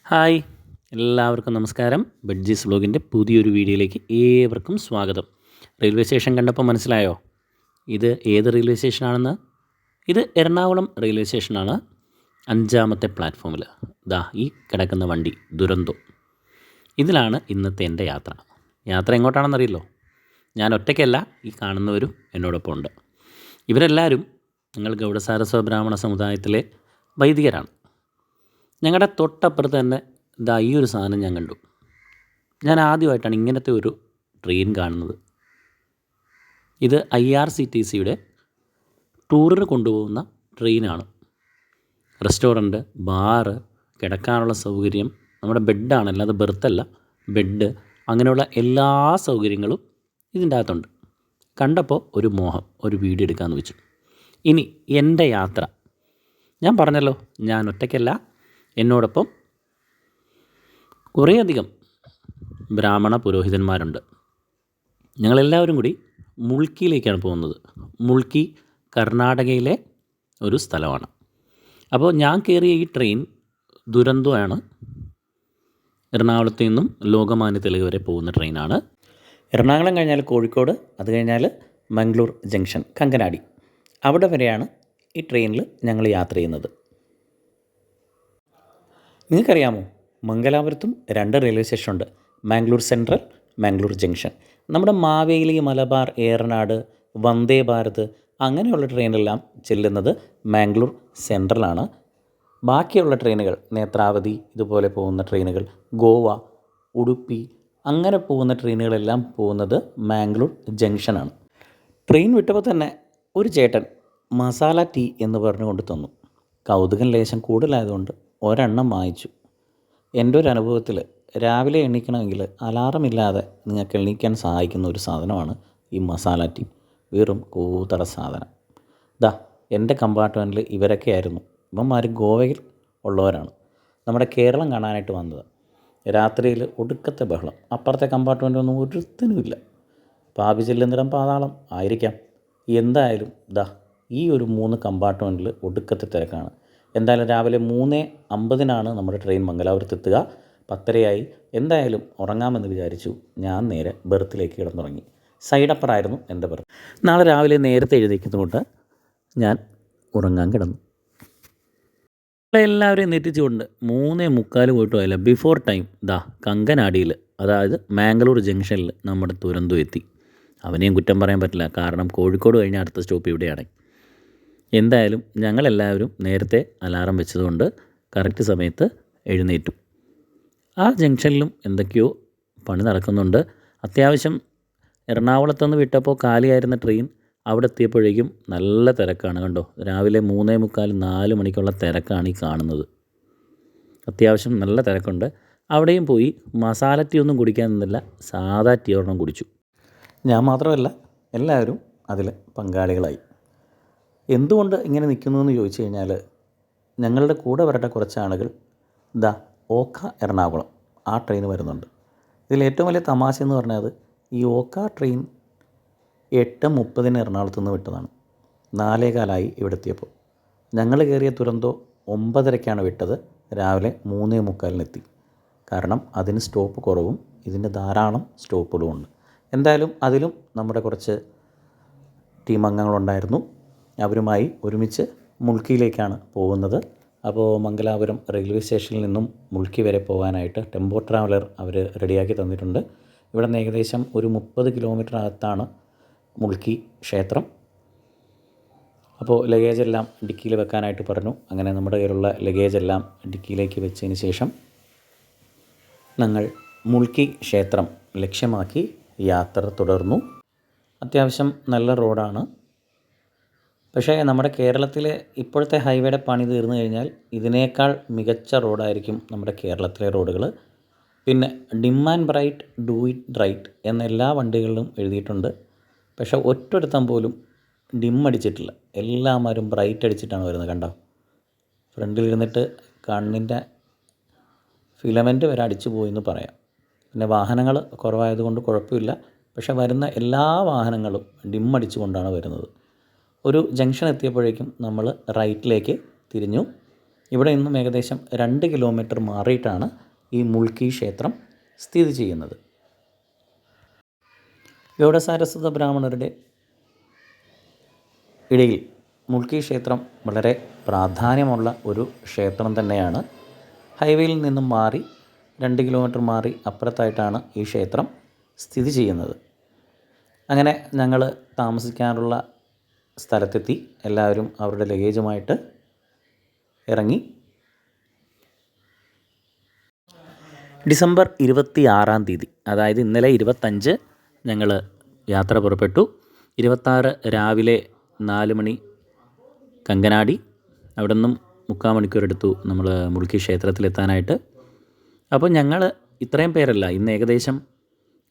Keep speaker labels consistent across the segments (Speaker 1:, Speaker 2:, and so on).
Speaker 1: Hi, എല്ലാവർക്കും നമസ്കാരം. Budgies വ്ലോഗിൻ്റെ പുതിയൊരു വീഡിയോയിലേക്ക് ഏവർക്കും സ്വാഗതം. റെയിൽവേ സ്റ്റേഷൻ കണ്ടപ്പോൾ മനസ്സിലായോ ഇത് ഏത് റെയിൽവേ സ്റ്റേഷനാണെന്ന്? ഇത് എറണാകുളം റെയിൽവേ സ്റ്റേഷനാണ്. 5-ാമത്തെ പ്ലാറ്റ്ഫോമിൽ ദാ ഈ കിടക്കുന്ന വണ്ടി ദുരന്തോ. ഇതിലാണ് ഇന്നത്തെ എൻ്റെ യാത്ര. യാത്ര എങ്ങോട്ടാണെന്നറിയില്ലോ? ഞാൻ ഒറ്റയ്ക്കല്ല, ഈ കാണുന്നവരും എന്നോടൊപ്പം ഉണ്ട്. ഇവരെല്ലാവരും ഞങ്ങൾ ഗൗഡസാരസ്വ ബ്രാഹ്മണ സമുദായത്തിലെ വൈദികരാണ്. ഞങ്ങളുടെ തൊട്ടപ്പുറത്ത് തന്നെ ദാ ഈ ഒരു സാധനം ഞാൻ കണ്ടു. ഞാൻ ആദ്യമായിട്ടാണ് ഇങ്ങനത്തെ ഒരു ട്രെയിൻ കാണുന്നത്. ഇത് IRCTCയുടെ ടൂറിന് കൊണ്ടുപോകുന്ന ട്രെയിനാണ്. റെസ്റ്റോറൻറ്റ്, ബാറ്, കിടക്കാനുള്ള സൗകര്യം, നമ്മുടെ ബെഡാണ്, അല്ലാതെ ബെർത്തല്ല, ബെഡ്, അങ്ങനെയുള്ള എല്ലാ സൗകര്യങ്ങളും ഇതിൻ്റെ അകത്തുണ്ട്. കണ്ടപ്പോൾ ഒരു മോഹം, ഒരു വീഡിയോ എടുക്കാമെന്ന് വെച്ചു. ഇനി എൻ്റെ യാത്ര, ഞാൻ പറഞ്ഞല്ലോ ഞാൻ ഒറ്റയ്ക്കല്ല, എന്നോടൊപ്പം കുറേയധികം ബ്രാഹ്മണ പുരോഹിതന്മാരുണ്ട്. ഞങ്ങളെല്ലാവരും കൂടി മുൾക്കിയിലേക്കാണ് പോകുന്നത്. മുൾക്കി കർണാടകയിലെ ഒരു സ്ഥലമാണ്. അപ്പോൾ ഞാൻ കയറിയ ഈ ട്രെയിൻ ദുരന്തമാണ്. എറണാകുളത്ത് നിന്നും ലോകമാന്യ തിലക് വരെ പോകുന്ന ട്രെയിനാണ്. എറണാകുളം കഴിഞ്ഞാൽ കോഴിക്കോട്, അത് കഴിഞ്ഞാൽ മംഗളൂർ ജംഗ്ഷൻ കങ്കനാടി, അവിടെ വരെയാണ് ഈ ട്രെയിനിൽ ഞങ്ങൾ യാത്ര ചെയ്യുന്നത്. നിങ്ങൾക്കറിയാമോ, മംഗലാപുരത്തും 2 റെയിൽവേ സ്റ്റേഷനുണ്ട്. Mangalore central, Mangalore junction. നമ്മുടെ മാവേലി, മലബാർ, ഏറനാട്, വന്ദേ ഭാരത് അങ്ങനെയുള്ള ട്രെയിനെല്ലാം ചെല്ലുന്നത് മാംഗ്ലൂർ സെൻട്രലാണ്. ബാക്കിയുള്ള ട്രെയിനുകൾ നേത്രാവതി ഇതുപോലെ പോകുന്ന ട്രെയിനുകൾ, ഗോവ, ഉടുപ്പി അങ്ങനെ പോകുന്ന ട്രെയിനുകളെല്ലാം പോകുന്നത് മാംഗ്ലൂർ ജംഗ്ഷനാണ്. ട്രെയിൻ വിട്ടപ്പോൾ തന്നെ ഒരു ചേട്ടൻ മസാല ടീ എന്ന് പറഞ്ഞുകൊണ്ട് തന്നു. കൗതുകം ലേശം കൂടുതലായതുകൊണ്ട് ഒരെണ്ണം വാങ്ങിച്ചു. എൻ്റെ ഒരു അനുഭവത്തിൽ രാവിലെ എണീക്കണമെങ്കിൽ അലാറമില്ലാതെ നിങ്ങൾക്ക് എണീക്കാൻ സഹായിക്കുന്ന ഒരു സാധനമാണ് ഈ മസാല ടീ. വെറും കൂതറ സാധനം. ദാ എൻ്റെ കമ്പാർട്ട്മെൻറ്റിൽ ഇവരൊക്കെ ആയിരുന്നു. ഇവന്മാർ ഗോവയിൽ ഉള്ളവരാണ്. നമ്മുടെ കേരളം കാണാനായിട്ട് വന്നത്. രാത്രിയിൽ ഒടുക്കത്തെ ബഹളം. അപ്പുറത്തെ കമ്പാർട്ട്മെൻറ്റൊന്നും ഒരുത്തനുമില്ല. പാപി ചെല്ലുന്നിടം പാതാളം ആയിരിക്കാം. എന്തായാലും ദാ ഈ ഒരു 3 കമ്പാർട്ട്മെൻറ്റിൽ ഒടുക്കത്തെ തിരക്കാണ്. എന്തായാലും രാവിലെ 3:50 നമ്മുടെ ട്രെയിൻ മംഗലാപുരത്ത് എത്തുക. 10:30 എന്തായാലും ഉറങ്ങാമെന്ന് വിചാരിച്ചു. ഞാൻ നേരെ ബെർത്തിലേക്ക് കിടന്നുറങ്ങി. സൈഡപ്പറായിരുന്നു എൻ്റെ ബെർത്ത്. നാളെ രാവിലെ നേരത്തെ എഴുന്നേൽക്കുന്നതുകൊണ്ട് ഞാൻ ഉറങ്ങാൻ കിടന്നു. എല്ലാവരെയും നെറ്റിച്ചുകൊണ്ട് 3:45 പോയിട്ട് പോയില്ല, ബിഫോർ ടൈം ദാ കങ്കനാടിയിൽ, അതായത് മാംഗ്ലൂർ ജംഗ്ഷനിൽ നമ്മുടെ ദുരന്തം എത്തി. അവനെയും കുറ്റം പറയാൻ പറ്റില്ല, കാരണം കോഴിക്കോട് കഴിഞ്ഞ അടുത്ത സ്റ്റോപ്പ് ഇവിടെയാണ്. എന്തായാലും ഞങ്ങളെല്ലാവരും നേരത്തെ അലാറം വെച്ചതുകൊണ്ട് കറക്റ്റ് സമയത്ത് എഴുന്നേറ്റു. ആ ജംഗ്ഷനിലും എന്തൊക്കെയോ പണി നടക്കുന്നുണ്ട്. അത്യാവശ്യം എറണാകുളത്തുനിന്ന് വിട്ടപ്പോൾ കാലിയായിരുന്ന ട്രെയിൻ അവിടെ എത്തിയപ്പോഴേക്കും നല്ല തിരക്കാണ്. കണ്ടോ, രാവിലെ 3:45 4 മണിക്കുള്ള തിരക്കാണ് ഈ കാണുന്നത്. അത്യാവശ്യം നല്ല തിരക്കുണ്ട്. അവിടെയും പോയി മസാല ടീ ഒന്നും കുടിക്കാൻ നിന്നില്ല, സാധാ ടീ ഒരെണ്ണം കുടിച്ചു. ഞാൻ മാത്രമല്ല, എല്ലാവരും അതിൽ പങ്കാളികളായി. എന്തുകൊണ്ട് ഇങ്ങനെ നിൽക്കുന്നു എന്ന് ചോദിച്ചു കഴിഞ്ഞാൽ, ഞങ്ങളുടെ കൂടെ വരേണ്ട കുറച്ച് ആളുകൾ ദാ ഓഖ എറണാകുളം ആ ട്രെയിൻ വരുന്നുണ്ട്. ഇതിൽ ഏറ്റവും വലിയ തമാശ എന്ന് പറഞ്ഞത്, ഈ ഓഖ ട്രെയിൻ 8:30 എറണാകുളത്ത് നിന്ന് വിട്ടതാണ്. 4:15 ഇവിടെ എത്തിയപ്പോൾ. ഞങ്ങൾ കയറിയ ദുരന്തോ 9:30 വിട്ടത്. രാവിലെ 3:45 കാരണം അതിന് സ്റ്റോപ്പ് കുറവും ഇതിൻ്റെ ധാരാളം സ്റ്റോപ്പുകളും ഉണ്ട്. എന്തായാലും അതിലും നമ്മുടെ കുറച്ച് ടീം അംഗങ്ങളുണ്ടായിരുന്നു. അവരുമായി ഒരുമിച്ച് മുൾക്കിയിലേക്കാണ് പോകുന്നത്. അപ്പോൾ മംഗലാപുരം റെയിൽവേ സ്റ്റേഷനിൽ നിന്നും മുൾക്കി വരെ പോകാനായിട്ട് ടെമ്പോ ട്രാവലർ അവർ റെഡിയാക്കി തന്നിട്ടുണ്ട്. ഇവിടെ നിന്ന് ഏകദേശം ഒരു 30 കിലോമീറ്റർ അകത്താണ് മുൾക്കി ക്ഷേത്രം. അപ്പോൾ ലഗേജെല്ലാം ഡിക്കിയിൽ വെക്കാനായിട്ട് പറഞ്ഞു. അങ്ങനെ നമ്മുടെ കയ്യിലുള്ള ലഗേജെല്ലാം ഡിക്കിയിലേക്ക് വെച്ചതിന് ശേഷം ഞങ്ങൾ മുൾക്കി ക്ഷേത്രം ലക്ഷ്യമാക്കി യാത്ര തുടർന്നു. അത്യാവശ്യം നല്ല റോഡാണ്. പക്ഷേ നമ്മുടെ കേരളത്തിലെ ഇപ്പോഴത്തെ ഹൈവേയുടെ പണി തീർന്നു കഴിഞ്ഞാൽ ഇതിനേക്കാൾ മികച്ച റോഡായിരിക്കും നമ്മുടെ കേരളത്തിലെ റോഡുകൾ. പിന്നെ dim and bright, do it right എന്ന എല്ലാ വണ്ടികളിലും എഴുതിയിട്ടുണ്ട്. പക്ഷേ ഒറ്റൊരുത്തം പോലും ഡിം അടിച്ചിട്ടില്ല. എല്ലാവരും ബ്രൈറ്റ് അടിച്ചിട്ടാണ് വരുന്നത്. കണ്ടോ, ഫ്രണ്ടിലിരുന്നിട്ട് കണ്ണിൻ്റെ ഫിലമെൻറ്റ് വരെ അടിച്ചു പോയി എന്ന് പറയാം. പിന്നെ വാഹനങ്ങൾ കുറവായതുകൊണ്ട് കുഴപ്പമില്ല. പക്ഷേ വരുന്ന എല്ലാ വാഹനങ്ങളും ഡിം അടിച്ചുകൊണ്ടാണ് വരുന്നത്. ഒരു ജംഗ്ഷൻ എത്തിയപ്പോഴേക്കും നമ്മൾ റൈറ്റിലേക്ക് തിരിഞ്ഞു. ഇവിടെ നിന്നും ഏകദേശം 2 കിലോമീറ്റർ മാറിയിട്ടാണ് ഈ മുൾക്കി ക്ഷേത്രം സ്ഥിതി ചെയ്യുന്നത്. ഗൗഡസാരസ്വത ബ്രാഹ്മണരുടെ ഇടയിൽ മുൾക്കി ക്ഷേത്രം വളരെ പ്രാധാന്യമുള്ള ഒരു ക്ഷേത്രം തന്നെയാണ്. ഹൈവേയിൽ നിന്നും മാറി 2 കിലോമീറ്റർ മാറി അപ്പുറത്തായിട്ടാണ് ഈ ക്ഷേത്രം സ്ഥിതി ചെയ്യുന്നത്. അങ്ങനെ ഞങ്ങൾ താമസിക്കാനുള്ള സ്ഥലത്തെത്തി. എല്ലാവരും അവരുടെ ലഗേജുമായിട്ട് ഇറങ്ങി. ഡിസംബർ 26 അതായത് ഇന്നലെ 25 ഞങ്ങൾ യാത്ര പുറപ്പെട്ടു. 26 രാവിലെ 4 മണി കങ്കനാടി. അവിടെ നിന്നും 3/4 മണിക്കൂറെടുത്തു നമ്മൾ മുൾക്കി ക്ഷേത്രത്തിലെത്താനായിട്ട്. അപ്പോൾ ഞങ്ങൾ ഇത്രയും പേരല്ല, ഇന്ന് ഏകദേശം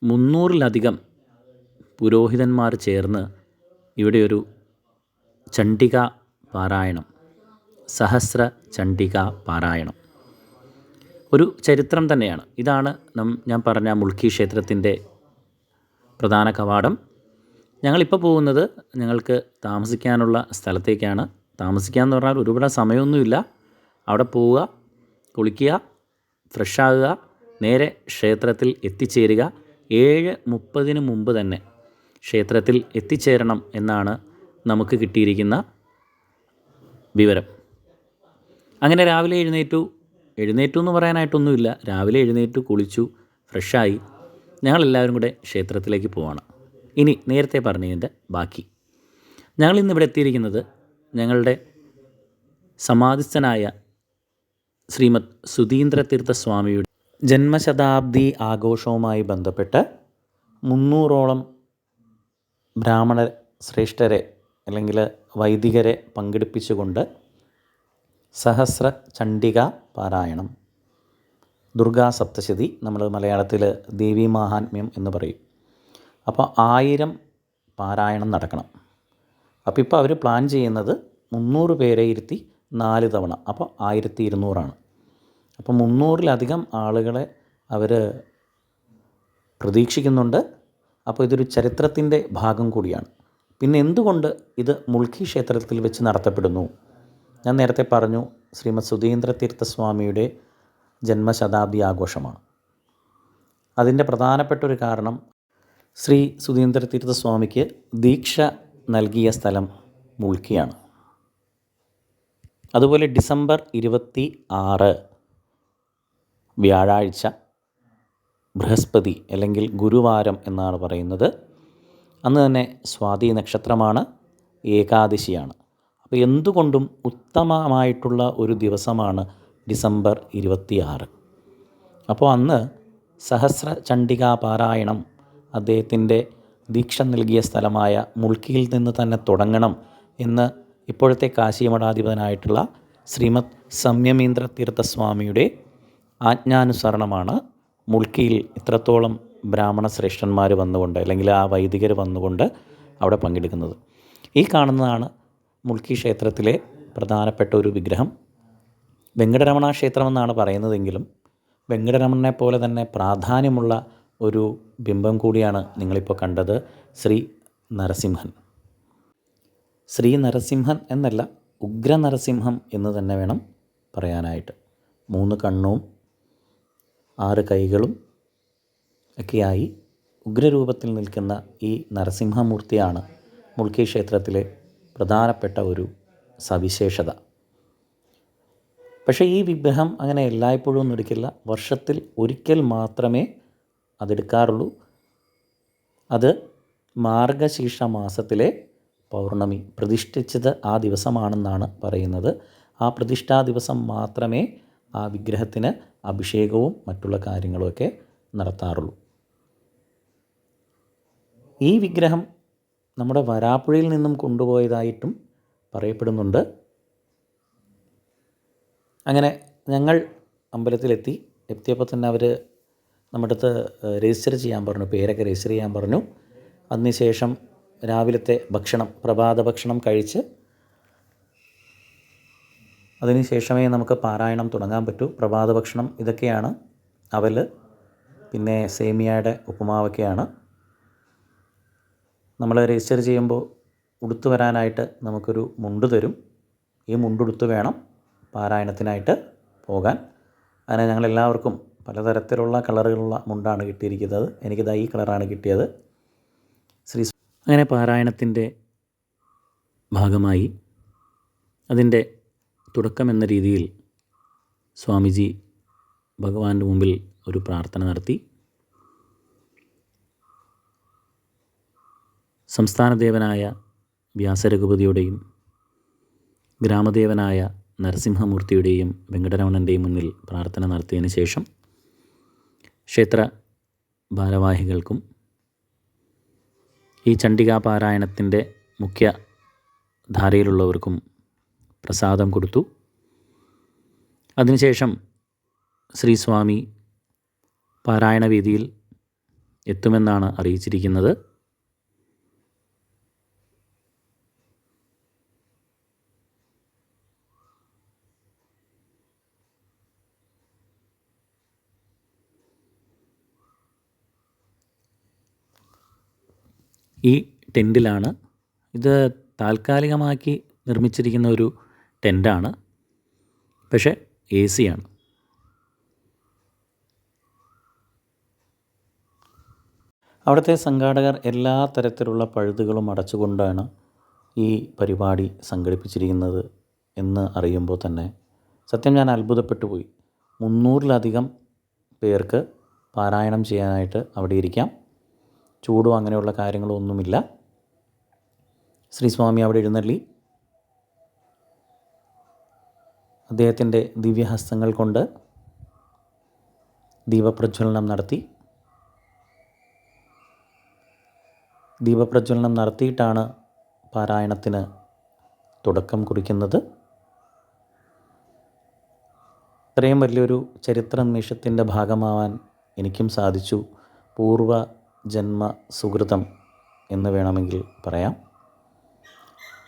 Speaker 1: 300-ലധികം പുരോഹിതന്മാർ ചേർന്ന് ഇവിടെ ഒരു ചണ്ഡിക പാരായണം, സഹസ്ര ചണ്ഡിക പാരായണം, ഒരു ചരിത്രം തന്നെയാണ്. ഇതാണ് ഞാൻ പറഞ്ഞ മുൾക്കി ക്ഷേത്രത്തിൻ്റെ പ്രധാന കവാടം. ഞങ്ങളിപ്പോൾ പോകുന്നത് ഞങ്ങൾക്ക് താമസിക്കാനുള്ള സ്ഥലത്തേക്കാണ്. താമസിക്കാമെന്ന് പറഞ്ഞാൽ ഒരുപാട് സമയമൊന്നുമില്ല. അവിടെ പോവുക, കുളിക്കുക, ഫ്രഷാകുക, നേരെ ക്ഷേത്രത്തിൽ എത്തിച്ചേരുക. 7:30 മുമ്പ് തന്നെ ക്ഷേത്രത്തിൽ എത്തിച്ചേരണം എന്നാണ് നമുക്ക് കിട്ടിയിരിക്കുന്ന വിവരം. അങ്ങനെ രാവിലെ എഴുന്നേറ്റു എന്ന് പറയാനായിട്ടൊന്നുമില്ല. രാവിലെ എഴുന്നേറ്റു, കുളിച്ചു, ഫ്രഷായി ഞങ്ങളെല്ലാവരും കൂടെ ക്ഷേത്രത്തിലേക്ക് പോവാണ്. ഇനി നേരത്തെ പറഞ്ഞതിൻ്റെ ബാക്കി. ഞങ്ങളിന്നിവിടെ എത്തിയിരിക്കുന്നത് ഞങ്ങളുടെ സമാധിസ്ഥനായ ശ്രീമദ് സുധീന്ദ്രതീർത്ഥ സ്വാമിയുടെ ജന്മശതാബ്ദി ആഘോഷവുമായി ബന്ധപ്പെട്ട് 300ഓളം ബ്രാഹ്മണ ശ്രേഷ്ഠരെ അല്ലെങ്കിൽ വൈദികരെ പങ്കെടുപ്പിച്ചുകൊണ്ട് സഹസ്ര ചണ്ഡിക പാരായണം, ദുർഗാ സപ്തശതി, നമ്മൾ മലയാളത്തിൽ ദേവീ മാഹാത്മ്യം എന്ന് പറയും. അപ്പോൾ 1000 പാരായണം നടക്കണം. അപ്പോൾ ഇപ്പോൾ അവർ പ്ലാൻ ചെയ്യുന്നത് 300 പേരെ ഇരുത്തി 4 തവണ, അപ്പോൾ 1200 അപ്പോൾ 300-ലധികം ആളുകളെ അവർ പ്രതീക്ഷിക്കുന്നുണ്ട്. അപ്പോൾ ഇതൊരു ചരിത്രത്തിൻ്റെ ഭാഗം കൂടിയാണ്. പിന്നെ എന്തുകൊണ്ട് ഇത് മുൾക്കി ക്ഷേത്രത്തിൽ വെച്ച് നടത്തപ്പെടുന്നു? ഞാൻ നേരത്തെ പറഞ്ഞു, ശ്രീമദ് സുധീന്ദ്രതീർത്ഥ സ്വാമിയുടെ ജന്മശതാബ്ദി ആഘോഷമാണ്. അതിൻ്റെ പ്രധാനപ്പെട്ട ഒരു കാരണം ശ്രീ സുധീന്ദ്രതീർത്ഥ സ്വാമിക്ക് ദീക്ഷ നൽകിയ സ്ഥലം മുൾക്കിയാണ്. അതുപോലെ ഡിസംബർ 26 വ്യാഴാഴ്ച, ബൃഹസ്പതി അല്ലെങ്കിൽ ഗുരുവാരം എന്നാണ് പറയുന്നത്. അന്ന് തന്നെ സ്വാതി നക്ഷത്രമാണ്, ഏകാദശിയാണ്. അപ്പോൾ എന്തുകൊണ്ടും ഉത്തമമായിട്ടുള്ള ഒരു ദിവസമാണ് ഡിസംബർ 26. അപ്പോൾ അന്ന് സഹസ്ര ചണ്ഡികാ പാരായണം അദ്ദേഹത്തിൻ്റെ ദീക്ഷ നൽകിയ സ്ഥലമായ മുൾക്കിയിൽ നിന്ന് തന്നെ തുടങ്ങണം എന്ന് ഇപ്പോഴത്തെ കാശി മഠാധിപനായിട്ടുള്ള ശ്രീമദ് സംയമീന്ദ്ര തീർത്ഥസ്വാമിയുടെ ആജ്ഞാനുസരണമാണ് മുൾക്കിയിൽ ഇത്രത്തോളം ബ്രാഹ്മണ ശ്രേഷ്ഠന്മാർ വന്നുകൊണ്ട് അല്ലെങ്കിൽ ആ വൈദികർ വന്നുകൊണ്ട് അവിടെ പങ്കെടുക്കുന്നത്. ഈ കാണുന്നതാണ് മുൾക്കി ക്ഷേത്രത്തിലെ പ്രധാനപ്പെട്ട ഒരു വിഗ്രഹം. വെങ്കടരമണ ക്ഷേത്രമെന്നാണ് പറയുന്നതെങ്കിലും വെങ്കടരമണനെ പോലെ തന്നെ പ്രാധാന്യമുള്ള ഒരു ബിംബം കൂടിയാണ് നിങ്ങളിപ്പോൾ കണ്ടത്, ശ്രീ നരസിംഹൻ. ശ്രീ നരസിംഹൻ എന്നല്ല, ഉഗ്ര നരസിംഹം എന്ന് തന്നെ വേണം പറയാനായിട്ട്. 3 കണ്ണും 6 കൈകളും ഒക്കെയായി ഉഗ്രരൂപത്തിൽ നിൽക്കുന്ന ഈ നരസിംഹമൂർത്തിയാണ് മുൾക്കി ക്ഷേത്രത്തിലെ പ്രധാനപ്പെട്ട ഒരു സവിശേഷത. പക്ഷേ ഈ വിഗ്രഹം അങ്ങനെ എല്ലായ്പ്പോഴും ഒന്നും എടുക്കില്ല. വർഷത്തിൽ ഒരിക്കൽ മാത്രമേ അതെടുക്കാറുള്ളൂ. അത് മാർഗശീർഷ മാസത്തിലെ പൗർണമി, പ്രതിഷ്ഠിച്ചത് ആ ദിവസമാണെന്നാണ് പറയുന്നത്. ആ പ്രതിഷ്ഠാ ദിവസം മാത്രമേ ആ വിഗ്രഹത്തിന് അഭിഷേകവും മറ്റുള്ള കാര്യങ്ങളുമൊക്കെ നടത്താറുള്ളൂ. ഈ വിഗ്രഹം നമ്മുടെ വരാപ്പുഴയിൽ നിന്നും കൊണ്ടുപോയതായിട്ടും പറയപ്പെടുന്നുണ്ട്. അങ്ങനെ ഞങ്ങൾ അമ്പലത്തിലെത്തി. എത്തിയപ്പോൾ തന്നെ അവർ നമ്മുടെ അടുത്ത് രജിസ്റ്റർ ചെയ്യാൻ പറഞ്ഞു, പേരൊക്കെ രജിസ്റ്റർ ചെയ്യാൻ പറഞ്ഞു. അതിനുശേഷം രാവിലത്തെ ഭക്ഷണം, പ്രഭാത ഭക്ഷണം കഴിച്ച് അതിനുശേഷമേ നമുക്ക് പാരായണം തുടങ്ങാൻ പറ്റൂ. പ്രഭാത ഭക്ഷണം ഇതൊക്കെയാണ്: അവൽ, പിന്നെ സേമിയയുടെ ഉപ്പുമാവൊക്കെയാണ്. നമ്മൾ രജിസ്റ്റർ ചെയ്യുമ്പോൾ ഉടുത്തു വരാനായിട്ട് നമുക്കൊരു മുണ്ട് തരും. ഈ മുണ്ടുടുത്ത് വേണം പാരായണത്തിനായിട്ട് പോകാൻ. അങ്ങനെ ഞങ്ങളെല്ലാവർക്കും പലതരത്തിലുള്ള കളറുകളുള്ള മുണ്ടാണ് കിട്ടിയിരിക്കുന്നത്. എനിക്കിതാ ഈ കളറാണ് കിട്ടിയത്. അങ്ങനെ പാരായണത്തിൻ്റെ ഭാഗമായി അതിൻ്റെ തുടക്കമെന്ന രീതിയിൽ സ്വാമിജി ഭഗവാന്റെ മുമ്പിൽ ഒരു പ്രാർത്ഥന നടത്തി. സംസ്ഥാനദേവനായ വ്യാസരഘുപതിയുടെയും ഗ്രാമദേവനായ നരസിംഹമൂർത്തിയുടെയും വെങ്കടരമണൻ്റെയും മുന്നിൽ പ്രാർത്ഥന നടത്തിയതിന് ശേഷം ക്ഷേത്ര ഭാരവാഹികൾക്കും ഈ ചണ്ഡികാ പാരായണത്തിൻ്റെ മുഖ്യ ധാരയിലുള്ളവർക്കും പ്രസാദം കൊടുത്തു. അതിനുശേഷം ശ്രീസ്വാമി പാരായണ വേദിയിൽ എത്തുമെന്നാണ് അറിയിച്ചിരിക്കുന്നത്. ഈ ടെൻറ്റിലാണ്, ഇത് താൽക്കാലികമാക്കി നിർമ്മിച്ചിരിക്കുന്ന ഒരു ടെൻറ്റാണ്, പക്ഷേ AC ആണ്. അവിടുത്തെ സംഘാടകർ എല്ലാ തരത്തിലുള്ള പഴുതുകളും അടച്ചുകൊണ്ടാണ് ഈ പരിപാടി സംഘടിപ്പിച്ചിരിക്കുന്നത് എന്ന് അറിയുമ്പോൾ തന്നെ സത്യം ഞാൻ അത്ഭുതപ്പെട്ടു പോയി. 300-ലധികം പേർക്ക് പാരായണം ചെയ്യാനായിട്ട് അവിടെ ഇരിക്കാം. ചൂടോ അങ്ങനെയുള്ള കാര്യങ്ങളോ ഒന്നുമില്ല. ശ്രീസ്വാമി അവിടെ എഴുന്നള്ളി അദ്ദേഹത്തിൻ്റെ ദിവ്യഹസ്തങ്ങൾ കൊണ്ട് ദീപപ്രജ്വലനം നടത്തി. ദീപപ്രജ്വലനം നടത്തിയിട്ടാണ് പാരായണത്തിന് തുടക്കം കുറിക്കുന്നത്. ഇത്രയും വലിയൊരു ചരിത്ര നിമിഷത്തിൻ്റെ ഭാഗമാവാൻ എനിക്കും സാധിച്ചു. പൂർവ ജന്മ സുകൃതം എന്ന് വേണമെങ്കിൽ പറയാം.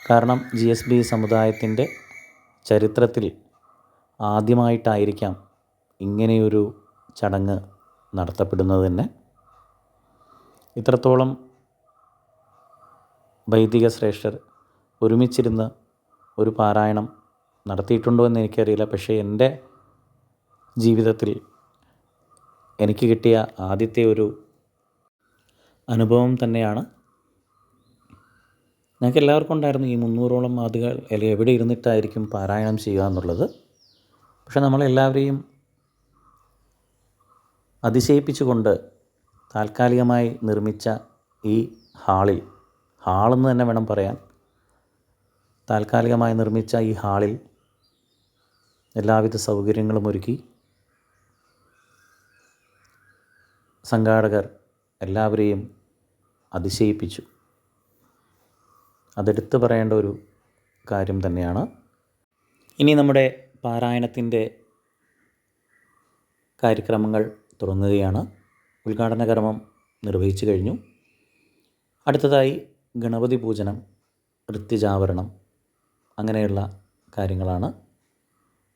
Speaker 1: കാരണം GSB സമുദായത്തിൻ്റെ ചരിത്രത്തിൽ ആദ്യമായിട്ടായിരിക്കാം ഇങ്ങനെയൊരു ചടങ്ങ് നടത്തപ്പെടുന്നത് തന്നെ. ഇത്രത്തോളം വൈദിക ശ്രേഷ്ഠർ ഒരുമിച്ചിരുന്ന് ഒരു പാരായണം നടത്തിയിട്ടുണ്ടോ എന്ന് എനിക്കറിയില്ല. പക്ഷേ എൻ്റെ ജീവിതത്തിൽ എനിക്ക് കിട്ടിയ ആദ്യത്തെ ഒരു അനുഭവം തന്നെയാണ്. ഞങ്ങൾക്ക് എല്ലാവർക്കും ഉണ്ടായിരുന്നു ഈ 300ഓളം ആളുകൾ എവിടെ ഇരുന്നിട്ടായിരിക്കും പാരായണം ചെയ്യുക എന്നുള്ളത്. പക്ഷെ നമ്മളെല്ലാവരെയും അതിശയിപ്പിച്ചുകൊണ്ട് താൽക്കാലികമായി നിർമ്മിച്ച ഈ ഹാളെന്ന് തന്നെ വേണം പറയാൻ, താൽക്കാലികമായി നിർമ്മിച്ച ഈ ഹാളിൽ എല്ലാവിധ സൗകര്യങ്ങളും ഒരുക്കി സംഘാടകർ എല്ലാവരെയും അതിശയിപ്പിച്ചു. അതെടുത്ത് പറയേണ്ട ഒരു കാര്യം തന്നെയാണ്. ഇനി നമ്മുടെ പാരായണത്തിൻ്റെ കാര്യക്രമങ്ങൾ തുടങ്ങുകയാണ്. ഉദ്ഘാടന കർമ്മം നിർവഹിച്ചു കഴിഞ്ഞു. അടുത്തതായി ഗണപതി പൂജനം, ഋത്വിജാവരണം അങ്ങനെയുള്ള കാര്യങ്ങളാണ്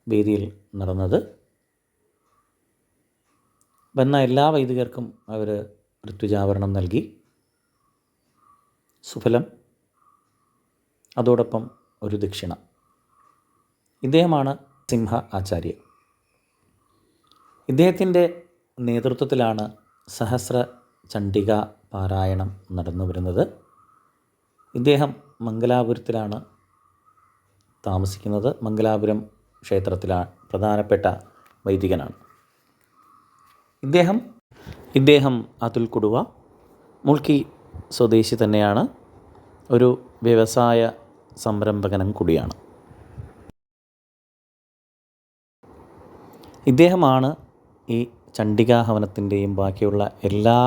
Speaker 1: വേദിയിൽ നടന്നത്. വന്ന എല്ലാ വൈദികർക്കും അവർ ഋത്വിജാവരണം നൽകി. സുഫലം, അതോടൊപ്പം ഒരു ദക്ഷിണ. ഇദ്ദേഹമാണ് സിംഹ ആചാര്യ. ഇദ്ദേഹത്തിൻ്റെ നേതൃത്വത്തിലാണ് സഹസ്ര ചണ്ഡിക പാരായണം നടന്നു വരുന്നത്. ഇദ്ദേഹം മംഗലാപുരത്തിലാണ് താമസിക്കുന്നത്. മംഗലാപുരം ക്ഷേത്രത്തിലാണ് പ്രധാനപ്പെട്ട വൈദികനാണ് ഇദ്ദേഹം അതുൽ കുടുവ, മുൾക്കി സ്വദേശി തന്നെയാണ്. ഒരു വ്യവസായ സംരംഭകനും കൂടിയാണ്. ഇദ്ദേഹമാണ് ഈ ചണ്ഡികാഹവനത്തിൻ്റെയും ബാക്കിയുള്ള എല്ലാ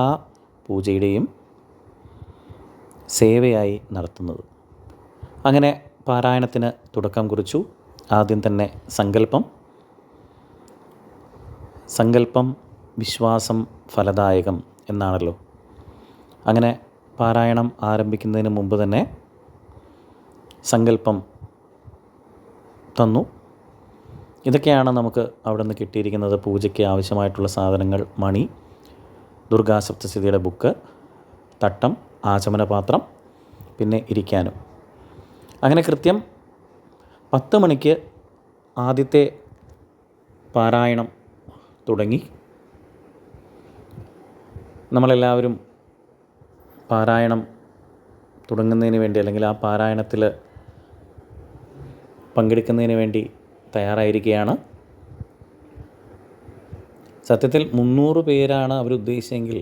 Speaker 1: പൂജയുടെയും സേവയായി നടത്തുന്നത്. അങ്ങനെ പാരായണത്തിന് തുടക്കം കുറിച്ചു. ആദ്യം തന്നെ സങ്കല്പം വിശ്വാസം ഫലദായകം എന്നാണല്ലോ. അങ്ങനെ പാരായണം ആരംഭിക്കുന്നതിന് മുമ്പ് തന്നെ സങ്കല്പം തന്നു. ഇതൊക്കെയാണ് നമുക്ക് അവിടെ നിന്ന് കിട്ടിയിരിക്കുന്നത്. പൂജയ്ക്ക് ആവശ്യമായിട്ടുള്ള സാധനങ്ങൾ: മണി, ദുർഗാ സപ്തശതിയുടെ ബുക്ക്, തട്ടം, ആചമനപാത്രം, പിന്നെ ഇരിക്കാനും. അങ്ങനെ കൃത്യം 10 മണിക്ക് ആദ്യത്തെ പാരായണം തുടങ്ങി. നമ്മളെല്ലാവരും പാരായണം തുടങ്ങുന്നതിന് വേണ്ടി, അല്ലെങ്കിൽ ആ പാരായണത്തിൽ പങ്കെടുക്കുന്നതിന് വേണ്ടി തയ്യാറായിരിക്കുകയാണ്. സത്യത്തിൽ 300 പേരാണ് അവരുദ്ദേശിച്ചെങ്കിൽ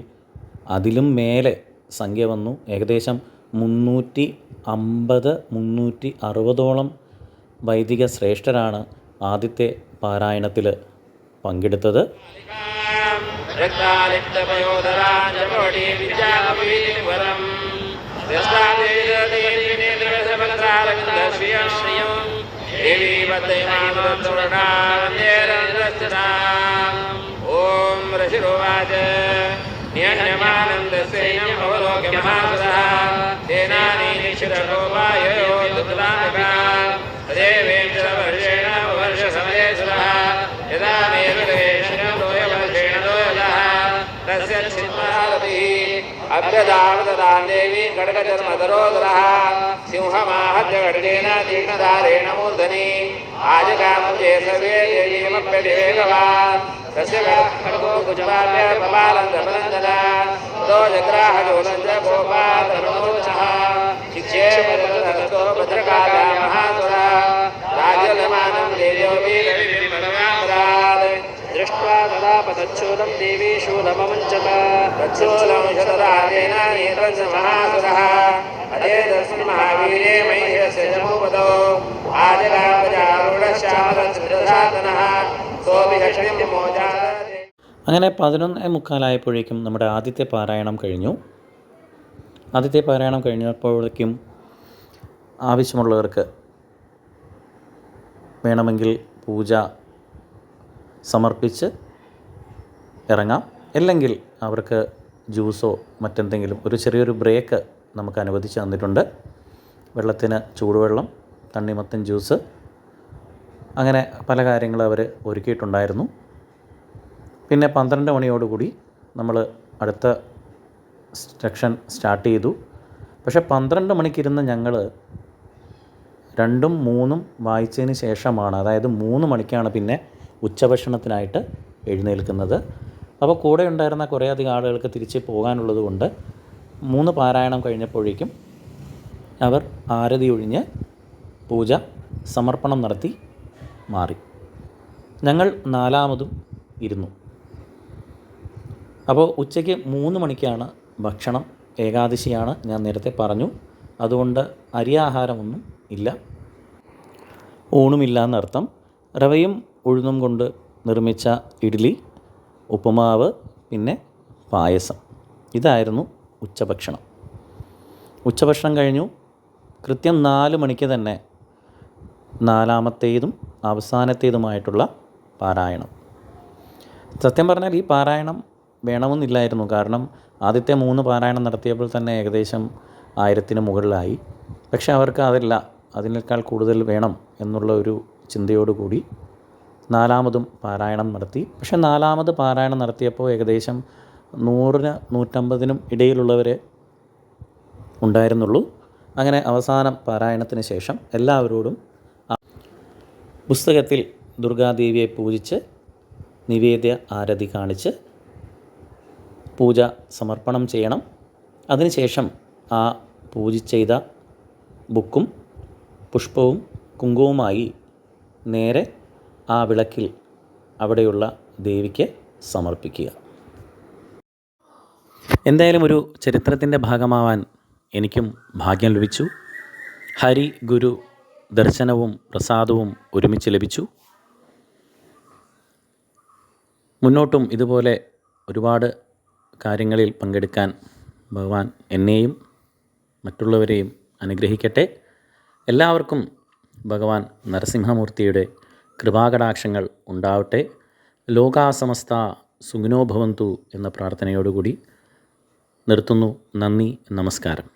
Speaker 1: അതിലും മേലെ സംഖ്യ വന്നു. ഏകദേശം 350-360ഓളം വൈദിക ശ്രേഷ്ഠരാണ് ആദ്യത്തെ പാരായണത്തിൽ പങ്കെടുത്തത്.
Speaker 2: ഓം ഋഷിരുവാച ന്യന്യമാനന്ദസേനം അവലോക്യ മഹാസുരഃ തേനാനീനിശ്വരകോപായോ ദുർലാഭകാ തദേവേന്ദ്രവർഷേണ വർഷസമയേശ്വരഃ യഥാ മേരുദേശന ലോയവർഷേണ ലോയലഃ തസ്യ ചിന്മഹാരതിഃ അഭ്യദാവതദാം ദേവീ ഖഡ്ഗചർമ്മധരോധരഃ സിംഹമാഹത്യ ഖഡ്ഗേന തീക്ഷ്ണധാരേണ മൂർധനി ആജഗാമുജേ സർവേ ദേവീമപ്യതിവേഗവാൻ തസ്യ ഖഡ്ഗോ കുജപാല്യ പപാലന്തപനന്ദന തോ ജഗ്രാഹജോലഞ്ച ഗോപാതനോചഃ ശിക്ഷേമരതോ ഭദ്രകാല മഹാസുരഃ രാജ്യലമാനം ദേവോ വീരവിമലമാമരാത് ദൃഷ്ട്വാ തദാ പതച്ഛൂലം ദേവീ ശൂലമമുഞ്ചത തച്ഛൂലം ശതരാജേന നേത്രഞ്ച മഹാസുരഃ അജേതസ്മിൻ മഹാവീരേ മഹേശ ജമോപദോ ആജഗാപജാരൂഢശ്യാമലസ്മൃതധാതനഃ സോഭിഷക്ഷ്യം മോചാത.
Speaker 1: അങ്ങനെ 11:45 നമ്മുടെ ആദ്യത്തെ പാരായണം കഴിഞ്ഞു. ആദ്യത്തെ പാരായണം കഴിഞ്ഞപ്പോഴേക്കും ആവശ്യമുള്ളവർക്ക് വേണമെങ്കിൽ പൂജ സമർപ്പിച്ച് ഇറങ്ങാം. അല്ലെങ്കിൽ അവർക്ക് ജ്യൂസോ മറ്റെന്തെങ്കിലും ഒരു ചെറിയൊരു ബ്രേക്ക് നമുക്ക് അനുവദിച്ച് തന്നിട്ടുണ്ട്. വെള്ളത്തിന് ചൂടുവെള്ളം, തണ്ണിമത്തൻ ജ്യൂസ്, അങ്ങനെ പല കാര്യങ്ങൾ അവർ ഒരുക്കിയിട്ടുണ്ടായിരുന്നു. പിന്നെ 12 മണിയോടുകൂടി നമ്മൾ അടുത്ത സെക്ഷൻ സ്റ്റാർട്ട് ചെയ്തു. പക്ഷേ 12 മണിക്കിരുന്ന് ഞങ്ങൾ 2ഉം 3ഉം വായിച്ചതിന് ശേഷമാണ്, അതായത് 3 മണിക്കാണ് പിന്നെ ഉച്ചഭക്ഷണത്തിനായിട്ട് എഴുന്നേൽക്കുന്നത്. അപ്പോൾ കൂടെ ഉണ്ടായിരുന്ന കുറേയധികം ആളുകൾക്ക് തിരിച്ച് പോകാനുള്ളത് കൊണ്ട് 3 പാരായണം കഴിഞ്ഞപ്പോഴേക്കും അവർ ആരതി ഒഴിഞ്ഞ് പൂജ സമർപ്പണം നടത്തി മാറി. ഞങ്ങൾ 4ാമതും ഇരുന്നു. അപ്പോൾ ഉച്ചയ്ക്ക് 3 മണിക്കാണ് ഭക്ഷണം. ഏകാദശിയാണ്, ഞാൻ നേരത്തെ പറഞ്ഞു. അതുകൊണ്ട് അരിയാഹാരമൊന്നും ഇല്ല, ഊണുമില്ല എന്നർത്ഥം. റവയും ഉഴുന്നും കൊണ്ട് നിർമ്മിച്ച ഇഡ്ഡലി, ഉപ്പുമാവ്, പിന്നെ പായസം, ഇതായിരുന്നു ഉച്ചഭക്ഷണം. ഉച്ചഭക്ഷണം കഴിഞ്ഞു. കൃത്യം 4 മണിക്ക് തന്നെ 4ാമത്തേതും അവസാനത്തേതുമായിട്ടുള്ള പാരായണം. സത്യം പറഞ്ഞാൽ ഈ പാരായണം വേണമെന്നില്ലായിരുന്നു. കാരണം ആദ്യത്തെ 3 പാരായണം നടത്തിയപ്പോൾ തന്നെ ഏകദേശം 1000-ന് മുകളിലായി. പക്ഷേ അവർക്ക് അതല്ല, അതിനേക്കാൾ കൂടുതൽ വേണം എന്നുള്ള ഒരു ചിന്തയോടുകൂടി 4ാമതും പാരായണം നടത്തി. പക്ഷേ 4ാമത് പാരായണം നടത്തിയപ്പോൾ ഏകദേശം 100-150-നും ഇടയിലുള്ളവരെ ഉണ്ടായിരുന്നുള്ളൂ. അങ്ങനെ അവസാനം പാരായണത്തിന് ശേഷം എല്ലാവരോടും പുസ്തകത്തിൽ ദുർഗാദേവിയെ പൂജിച്ച് നിവേദ്യ ആരതി കാണിച്ച് പൂജ സമർപ്പണം ചെയ്യണം. അതിനുശേഷം ആ ചെയ്ത ബുക്കും പുഷ്പവും കുങ്കുമവുമായി നേരെ ആ വിളക്കിൽ അവിടെയുള്ള ദേവിക്ക് സമർപ്പിക്കുക. എന്തായാലും ഒരു ചരിത്രത്തിൻ്റെ ഭാഗമാവാൻ എനിക്കും ഭാഗ്യം ലഭിച്ചു. ഹരി ഗുരു ദർശനവും പ്രസാദവും ഒരുമിച്ച് ലഭിച്ചു. മുന്നോട്ടും ഇതുപോലെ ഒരുപാട് കാര്യങ്ങളിൽ പങ്കെടുക്കാൻ ഭഗവാൻ എന്നെയും മറ്റുള്ളവരെയും അനുഗ്രഹിക്കട്ടെ. എല്ലാവർക്കും ഭഗവാൻ നരസിംഹമൂർത്തിയുടെ കൃപാകടാക്ഷങ്ങൾ ഉണ്ടാവട്ടെ. ലോകാസമസ്ത സുഖിനോ ഭവന്തു എന്ന പ്രാർത്ഥനയോടുകൂടി നിർത്തുന്നു. നന്ദി, നമസ്കാരം.